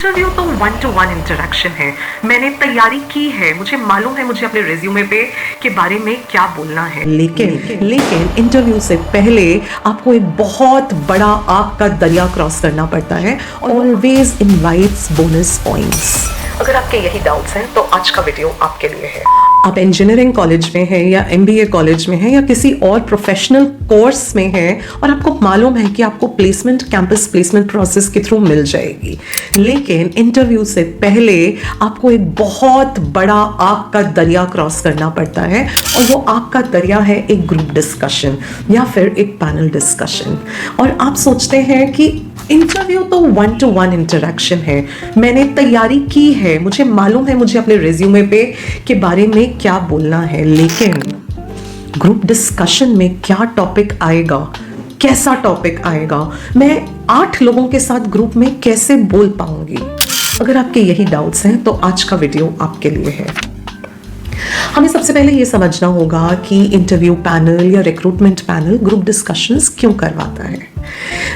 Interview तो 1-to-1 interaction है। मैंने तैयारी की है, मुझे मालूम है मुझे अपने रिज्यूमे पे के बारे में क्या बोलना है। लेकिन इंटरव्यू से पहले आपको एक बहुत बड़ा आग का दरिया क्रॉस करना पड़ता है। Always invites bonus points. अगर आपके यही डाउट्स हैं तो आज का वीडियो आपके लिए है। आप इंजीनियरिंग कॉलेज में हैं या MBA कॉलेज में हैं या किसी और प्रोफेशनल कोर्स में हैं और आपको मालूम है कि आपको प्लेसमेंट कैंपस प्लेसमेंट प्रोसेस के थ्रू मिल जाएगी, लेकिन इंटरव्यू से पहले आपको एक बहुत बड़ा आग का दरिया क्रॉस करना पड़ता है और वो आग का दरिया है एक ग्रुप डिस्कशन या फिर एक पैनल डिस्कशन। और आप सोचते हैं कि इंटरव्यू तो 1-to-1 इंटरेक्शन है, मैंने तैयारी की है, मुझे मालूम है मुझे अपने रिज्यूमे पे के बारे में क्या बोलना है, लेकिन ग्रुप डिस्कशन में क्या टॉपिक आएगा, कैसा टॉपिक आएगा, मैं 8 लोगों के साथ ग्रुप में कैसे बोल पाऊंगी। अगर आपके यही डाउट्स हैं तो आज का वीडियो आपके लिए है। हमें सबसे पहले ये समझना होगा कि इंटरव्यू पैनल या रिक्रूटमेंट पैनल ग्रुप डिस्कशंस क्यों करवाता है।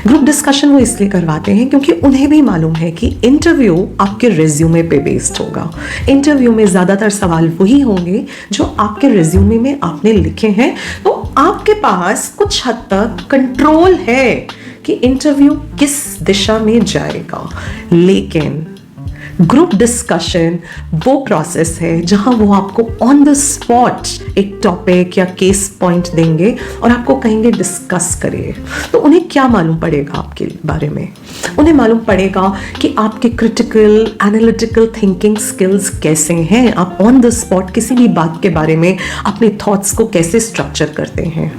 ग्रुप डिस्कशन वो इसलिए करवाते हैं क्योंकि उन्हें भी मालूम है कि इंटरव्यू आपके रिज्यूमे पे बेस्ड होगा। इंटरव्यू में ज़्यादातर सवाल वही होंगे जो आपके रिज्यूमे में आपने लिखे हैं, तो आपके पास कुछ हद तक कंट्रोल है कि इंटरव्यू किस दिशा में जाएगा। लेकिन ग्रुप डिस्कशन वो प्रोसेस है जहां वो आपको ऑन द स्पॉट एक टॉपिक या केस पॉइंट देंगे और आपको कहेंगे डिस्कस करिए। तो उन्हें क्या मालूम पड़ेगा आपके बारे में? उन्हें मालूम पड़ेगा कि आपके क्रिटिकल एनालिटिकल थिंकिंग स्किल्स कैसे हैं, आप ऑन द स्पॉट किसी भी बात के बारे में अपने थॉट्स को कैसे स्ट्रक्चर करते हैं।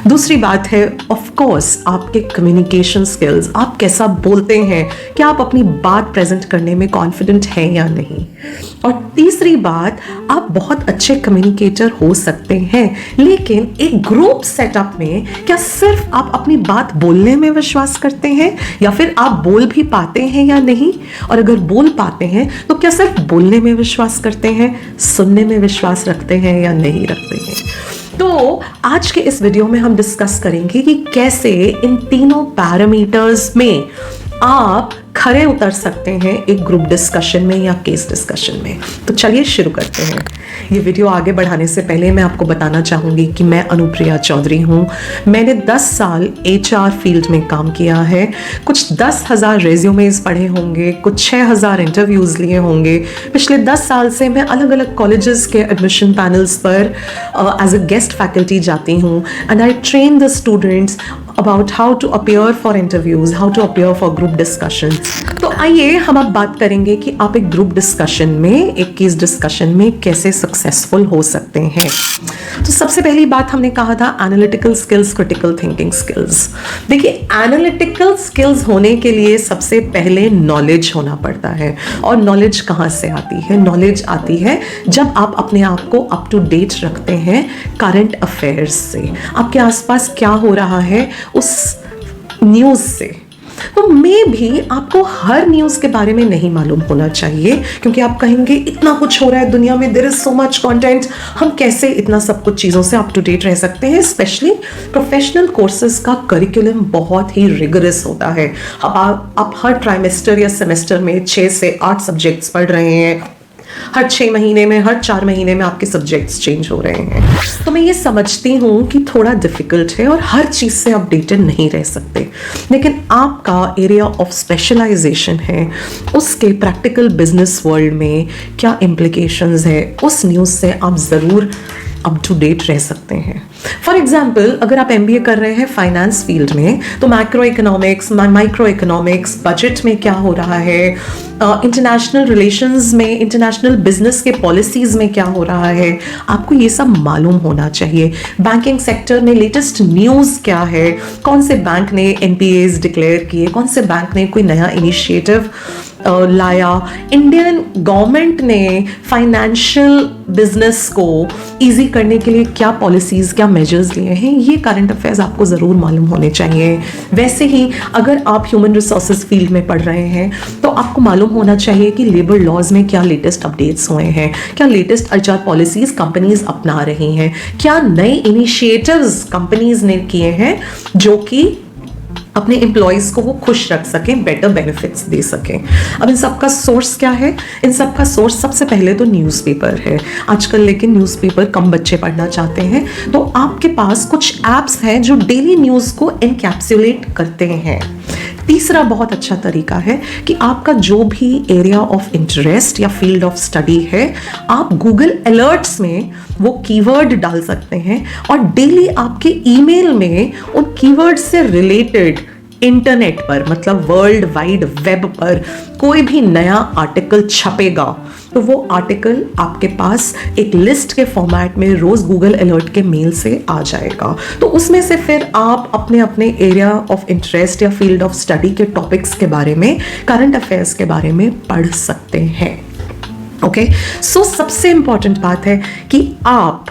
दूसरी बात है ऑफ कोर्स आपके कम्युनिकेशन स्किल्स, आप कैसा बोलते हैं, क्या आप अपनी बात प्रेजेंट करने में कॉन्फिडेंट हैं या नहीं। और तीसरी बात, आप बहुत अच्छे कम्युनिकेटर हो सकते हैं, लेकिन एक ग्रुप सेटअप में क्या सिर्फ आप अपनी बात बोलने में विश्वास करते हैं या फिर आप बोल भी पाते हैं या नहीं। और अगर बोल पाते हैं तो क्या सिर्फ बोलने में विश्वास करते हैं, सुनने में विश्वास रखते हैं या नहीं रखते हैं। तो आज के इस वीडियो में हम डिस्कस करेंगे कि कैसे इन तीनों पैरामीटर्स में आप खरे उतर सकते हैं एक ग्रुप डिस्कशन में या केस डिस्कशन में। तो चलिए शुरू करते हैं। ये वीडियो आगे बढ़ाने से पहले मैं आपको बताना चाहूँगी कि मैं अनुप्रिया चौधरी हूँ। मैंने 10 साल HR फील्ड में काम किया है, कुछ 10,000 रेज्यूमेज पढ़े होंगे, कुछ 6,000 इंटरव्यूज़ लिए होंगे। पिछले 10 साल से मैं अलग अलग कॉलेजेस के एडमिशन पैनल्स पर एज अ गेस्ट फैकल्टी जाती हूँ and I train the students about how to appear for interviews, how to appear for group discussions। तो आइए हम अब बात करेंगे कि आप एक ग्रुप डिस्कशन में, एक केस डिस्कशन में कैसे सक्सेसफुल हो सकते हैं। तो सबसे पहली बात हमने कहा था analytical skills, critical thinking skills. देखिए, एनालिटिकल स्किल्स होने के लिए सबसे पहले नॉलेज होना पड़ता है। और नॉलेज कहाँ से आती है? नॉलेज आती है जब आप अपने आप को अप टू डेट रखते हैं करंट अफेयर्स से, आपके आसपास क्या हो रहा है उस न्यूज़ से। तो मे भी आपको हर न्यूज़ के बारे में नहीं मालूम होना चाहिए, क्योंकि आप कहेंगे इतना कुछ हो रहा है दुनिया में, there is so much content, हम कैसे इतना सब कुछ चीज़ों से अप टू डेट रह सकते हैं। स्पेशली प्रोफेशनल कोर्सेज का करिकुलम बहुत ही रिगरस होता है। अब आप हर ट्राइमेस्टर या सेमेस्टर में 6 से 8 सब्जेक्ट्स पढ़ रहे हैं, हर 6 महीने में, हर 4 महीने में आपके सब्जेक्ट्स चेंज हो रहे हैं। तो मैं ये समझती हूँ कि थोड़ा डिफिकल्ट है और हर चीज़ से अपडेटेड नहीं रह सकते, लेकिन आपका एरिया ऑफ स्पेशलाइजेशन है, उसके प्रैक्टिकल बिजनेस वर्ल्ड में क्या इम्प्लीकेशंस है, उस न्यूज़ से आप ज़रूर अप टू डेट रह सकते हैं। फॉर एग्जाम्पल, अगर आप MBA कर रहे हैं फाइनेंस फील्ड में, तो macro economics, micro economics, budget में क्या हो रहा है, इंटरनेशनल रिलेशंस में, इंटरनेशनल बिजनेस के पॉलिसीज में क्या हो रहा है, आपको ये सब मालूम होना चाहिए। बैंकिंग सेक्टर में लेटेस्ट न्यूज़ क्या है, कौन से बैंक ने NPAs डिक्लेयर किए, कौन से बैंक ने कोई नया इनिशिएटिव लाया, इंडियन गवर्नमेंट ने फाइनेंशियल बिजनेस को इजी करने के लिए क्या पॉलिसीज़, क्या मेजर्स लिए हैं, ये करंट अफेयर्स आपको ज़रूर मालूम होने चाहिए। वैसे ही अगर आप ह्यूमन रिसोर्सेज फील्ड में पढ़ रहे हैं तो आपको मालूम होना चाहिए कि लेबर लॉज में क्या लेटेस्ट अपडेट्स हुए हैं, क्या लेटेस्ट HR पॉलिसीज़ कंपनीज अपना रही हैं, क्या नए इनिशिएटिव्स कंपनीज ने किए हैं जो कि अपने एम्प्लॉयज़ को वो खुश रख सकें, बेटर बेनिफिट्स दे सकें। अब इन सब का सोर्स क्या है? इन सब का सोर्स सबसे पहले तो न्यूज़पेपर है। आजकल लेकिन न्यूज़पेपर कम बच्चे पढ़ना चाहते हैं, तो आपके पास कुछ ऐप्स हैं जो डेली न्यूज़ को एनकैप्सुलेट करते हैं। तीसरा बहुत अच्छा तरीका है कि आपका जो भी एरिया ऑफ इंटरेस्ट या फील्ड ऑफ स्टडी है, आप गूगल अलर्ट्स में वो कीवर्ड डाल सकते हैं और डेली आपके ईमेल में उन कीवर्ड से रिलेटेड इंटरनेट पर, मतलब वर्ल्ड वाइड वेब पर कोई भी नया आर्टिकल छपेगा तो वो आर्टिकल आपके पास एक लिस्ट के फॉर्मेट में रोज गूगल अलर्ट के मेल से आ जाएगा। तो उसमें से फिर आप अपने अपने एरिया ऑफ इंटरेस्ट या फील्ड ऑफ स्टडी के टॉपिक्स के बारे में, करंट अफेयर्स के बारे में पढ़ सकते हैं। ओके, सो सबसे इंपॉर्टेंट बात है कि आप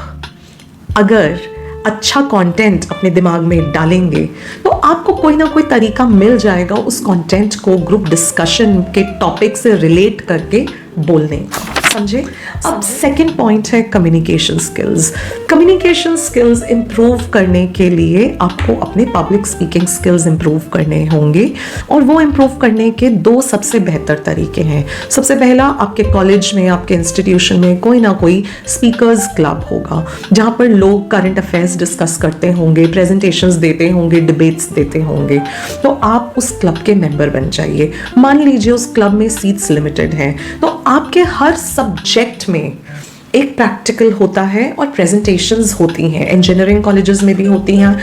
अगर अच्छा कंटेंट अपने दिमाग में डालेंगे तो आपको कोई ना कोई तरीका मिल जाएगा उस कंटेंट को ग्रुप डिस्कशन के टॉपिक से रिलेट करके बोलने का। समझे? अब सेकंड पॉइंट है communication skills. Communication skills improve करने के लिए आपको अपने पब्लिक स्पीकिंग स्किल्स इंप्रूव करने होंगे और वो इंप्रूव करने के दो सबसे बेहतर तरीके हैं। सबसे पहला, आपके कॉलेज में, आपके इंस्टीट्यूशन में कोई ना कोई स्पीकर्स क्लब होगा जहाँ पर लोग करंट अफेयर्स डिस्कस करते होंगे, प्रेजेंटेशंस देते होंगे, डिबेट्स देते होंगे। तो आप उस क्लब के मेंबर बन जाइए। मान लीजिए उस क्लब में सीट्स लिमिटेड हैं, तो आपके हर सब्जेक्ट में एक प्रैक्टिकल होता है और प्रेजेंटेशंस होती हैं। इंजीनियरिंग कॉलेजेस में भी होती हैं,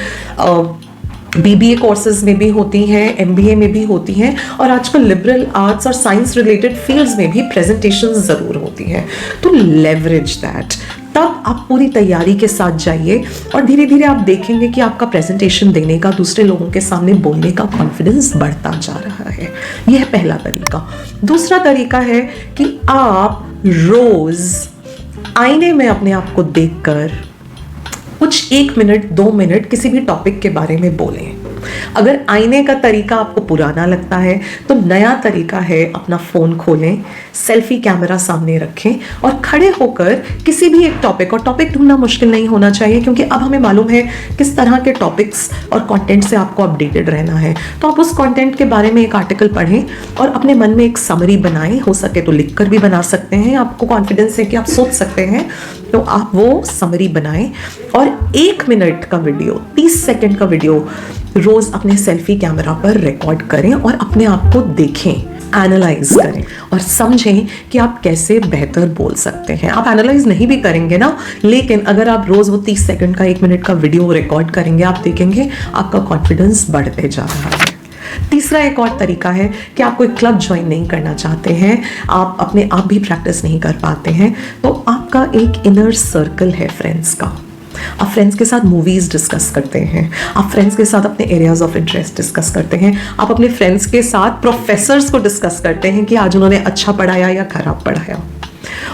बीबीए कोर्सेज में भी होती हैं, एमबीए में भी होती हैं और आजकल लिबरल आर्ट्स और साइंस रिलेटेड फील्ड्स में भी प्रेजेंटेशंस ज़रूर होती हैं। तो लेवरेज दैट। तब आप पूरी तैयारी के साथ जाइए और धीरे धीरे आप देखेंगे कि आपका प्रेजेंटेशन देने का, दूसरे लोगों के सामने बोलने का कॉन्फिडेंस बढ़ता जा रहा है। यह है पहला तरीका। दूसरा तरीका है कि आप रोज आईने में अपने आप को देखकर कुछ 1 मिनट 2 मिनट किसी भी टॉपिक के बारे में बोलें। अगर आईने का तरीका आपको पुराना लगता है तो नया तरीका है, अपना फ़ोन खोलें, सेल्फी कैमरा सामने रखें और खड़े होकर किसी भी एक टॉपिक, और टॉपिक ढूंढना मुश्किल नहीं होना चाहिए क्योंकि अब हमें मालूम है किस तरह के टॉपिक्स और कंटेंट से आपको अपडेटेड रहना है। तो आप उस कंटेंट के बारे में एक आर्टिकल पढ़ें और अपने मन में एक समरी बनाएं। हो सके तो लिखकर भी बना सकते हैं, आपको कॉन्फिडेंस है कि आप सोच सकते हैं तो आप वो समरी बनाएं और 1 मिनट का वीडियो, 30 सेकेंड का वीडियो रोज अपने सेल्फी कैमरा पर रिकॉर्ड करें और अपने आप को देखें, एनालाइज करें और समझें कि आप कैसे बेहतर बोल सकते हैं। आप एनालाइज नहीं भी करेंगे ना, लेकिन अगर आप रोज वो 30 सेकंड का 1 मिनट का वीडियो रिकॉर्ड करेंगे, आप देखेंगे आपका कॉन्फिडेंस बढ़ते जा रहा है। तीसरा एक और तरीका है कि आप कोई क्लब ज्वाइन नहीं करना चाहते हैं, आप अपने आप भी प्रैक्टिस नहीं कर पाते हैं, तो आपका एक इनर सर्कल है फ्रेंड्स का। आप फ्रेंड्स के साथ मूवीज़ डिस्कस करते हैं, आप फ्रेंड्स के साथ अपने एरियाज ऑफ इंटरेस्ट डिस्कस करते हैं, आप अपने फ्रेंड्स के साथ प्रोफेसर्स को डिस्कस करते हैं कि आज उन्होंने अच्छा पढ़ाया या खराब पढ़ाया।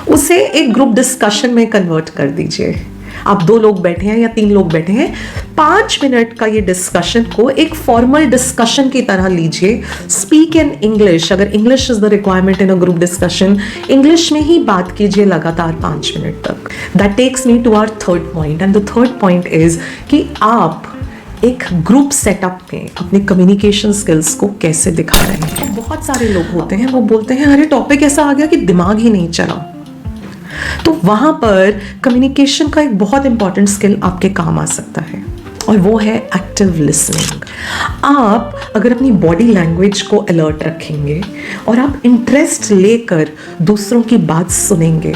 उसे एक ग्रुप डिस्कशन में कन्वर्ट कर दीजिए। आप 2 लोग बैठे हैं या 3 लोग बैठे हैं, 5 मिनट का ये डिस्कशन को एक फॉर्मल डिस्कशन की तरह लीजिए। स्पीक इन इंग्लिश, अगर English is the requirement in a group discussion, English में ही बात कीजिए लगातार 5 मिनट तक। That takes me to our third point, and the third point is कि आप एक ग्रुप सेटअप में अपने कम्युनिकेशन स्किल्स को कैसे दिखा रहे हैं। बहुत सारे लोग होते हैं, वो बोलते हैं अरे टॉपिक ऐसा आ गया कि दिमाग ही नहीं चला। तो वहां पर कम्युनिकेशन का एक बहुत इंपॉर्टेंट स्किल आपके काम आ सकता है और वो है एक्टिव लिसनिंग। आप अगर अपनी बॉडी लैंग्वेज को अलर्ट रखेंगे और आप इंटरेस्ट लेकर दूसरों की बात सुनेंगे,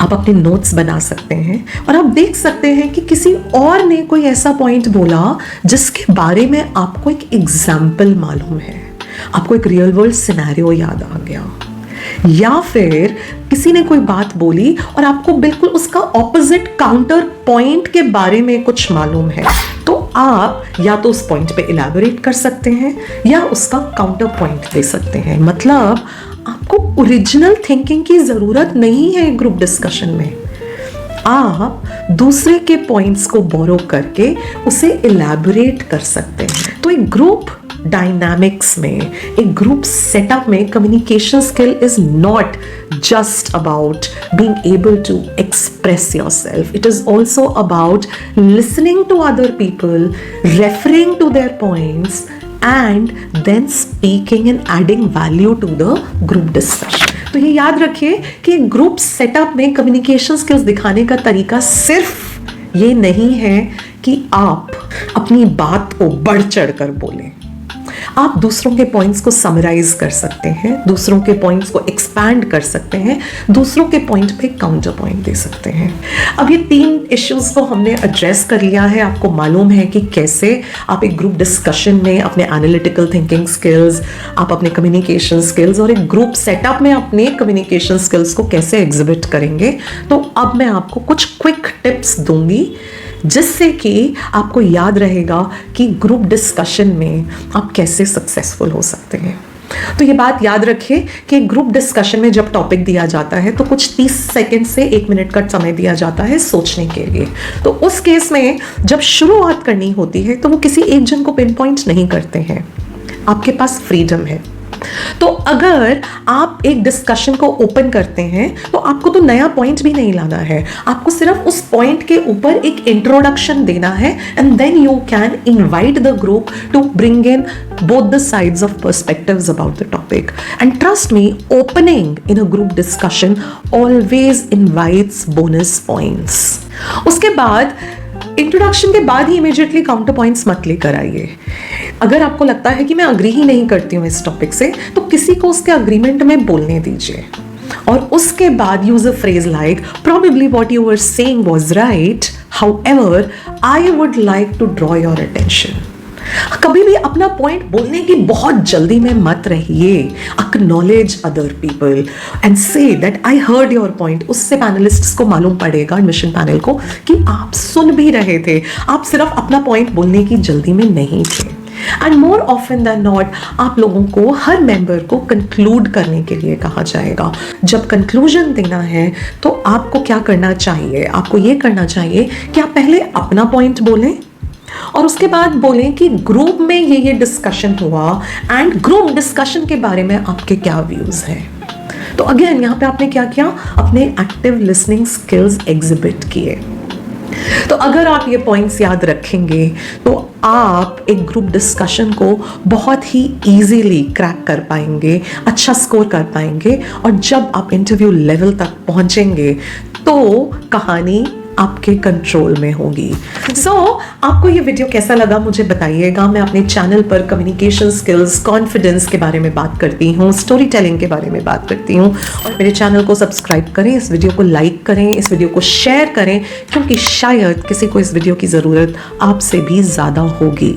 आप अपने नोट्स बना सकते हैं और आप देख सकते हैं कि किसी और ने कोई ऐसा पॉइंट बोला जिसके बारे में आपको एक एग्जाम्पल मालूम है, आपको एक रियल वर्ल्ड सिनेरियो याद आ गया, या फिर किसी ने कोई बात बोली और आपको बिल्कुल उसका ऑपोजिट काउंटर पॉइंट के बारे में कुछ मालूम है, तो आप या तो उस पॉइंट पे इलैबोरेट कर सकते हैं या उसका काउंटर पॉइंट दे सकते हैं। मतलब आपको ओरिजिनल थिंकिंग की ज़रूरत नहीं है ग्रुप डिस्कशन में। आप दूसरे के पॉइंट्स को बोरो करके उसे इलैबोरेट कर सकते हैं। तो एक ग्रुप डायनामिक्स में, एक ग्रुप सेटअप में communication skill is not just about being able to express yourself. It is also about listening to other people, referring to their points, and then speaking and adding value to the group discussion. तो ये याद रखिए कि group setup में communication skills दिखाने का तरीका सिर्फ ये नहीं है कि आप अपनी बात को बढ़ चढ़ कर बोलें। आप दूसरों के पॉइंट्स को समराइज कर सकते हैं, दूसरों के पॉइंट्स को एक्सपैंड कर सकते हैं, दूसरों के पॉइंट पे काउंटर पॉइंट दे सकते हैं। अब ये 3 इश्यूज को हमने एड्रेस कर लिया है। आपको मालूम है कि कैसे आप एक ग्रुप डिस्कशन में अपने एनालिटिकल थिंकिंग स्किल्स, आप अपने कम्युनिकेशन स्किल्स और एक ग्रुप सेटअप में अपने कम्युनिकेशन स्किल्स को कैसे एग्जिबिट करेंगे। तो अब मैं आपको कुछ क्विक टिप्स दूंगी जिससे कि आपको याद रहेगा कि ग्रुप डिस्कशन में आप कैसे सक्सेसफुल हो सकते हैं। तो ये बात याद रखिए कि ग्रुप डिस्कशन में जब टॉपिक दिया जाता है तो कुछ 30 सेकंड से 1 मिनट का समय दिया जाता है सोचने के लिए। तो उस केस में जब शुरुआत करनी होती है तो वो किसी एक जन को पिन पॉइंट नहीं करते हैं, आपके पास फ्रीडम है। तो अगर आप एक डिस्कशन को ओपन करते हैं तो आपको तो नया पॉइंट भी नहीं लाना है, आपको सिर्फ उस पॉइंट के ऊपर एक इंट्रोडक्शन देना है and then you can invite the group to bring in both the sides of perspectives about the topic. And trust me, opening in a group discussion always invites bonus points. उसके बाद introduction के बाद ही immediately counter points मत लेकर आइए। अगर आपको लगता है कि मैं अग्री ही नहीं करती हूँ इस टॉपिक से, तो किसी को उसके अग्रीमेंट में बोलने दीजिए और उसके बाद use a phrase like probably what you were saying was right, however I would like to draw your attention. कभी भी अपना पॉइंट बोलने की बहुत जल्दी में मत रहिए। Acknowledge other people and say that I heard your point. उससे पैनलिस्ट्स को मालूम पड़ेगा, एडमिशन पैनल को, कि आप सुन भी रहे थे, आप सिर्फ अपना पॉइंट बोलने की जल्दी में नहीं थे। And more often than not आप लोगों को, हर मेंबर को कंक्लूड करने के लिए कहा जाएगा। जब कंक्लूजन देना है तो आपको क्या करना चाहिए? आपको ये करना चाहिए कि आप पहले अपना पॉइंट बोलें और उसके बाद बोलें कि ग्रुप में ये डिस्कशन हुआ एंड ग्रुप डिस्कशन के बारे में आपके क्या व्यूज हैं। तो अगेन यहाँ पे आपने क्या किया? अपने एक्टिव लिसनिंग स्किल्स एग्जिबिट किए। तो अगर आप ये पॉइंट्स याद रखेंगे तो आप एक ग्रुप डिस्कशन को बहुत ही इजीली क्रैक कर पाएंगे, अच्छा स्कोर कर पाएंगे और जब आप इंटरव्यू लेवल तक पहुंचेंगे तो कहानी आपके कंट्रोल में होगी। सो आपको ये वीडियो कैसा लगा मुझे बताइएगा। मैं अपने चैनल पर कम्युनिकेशन स्किल्स, कॉन्फिडेंस के बारे में बात करती हूँ, स्टोरी टेलिंग के बारे में बात करती हूँ। और मेरे चैनल को सब्सक्राइब करें, इस वीडियो को लाइक करें, इस वीडियो को शेयर करें, क्योंकि शायद किसी को इस वीडियो की ज़रूरत आपसे भी ज़्यादा होगी।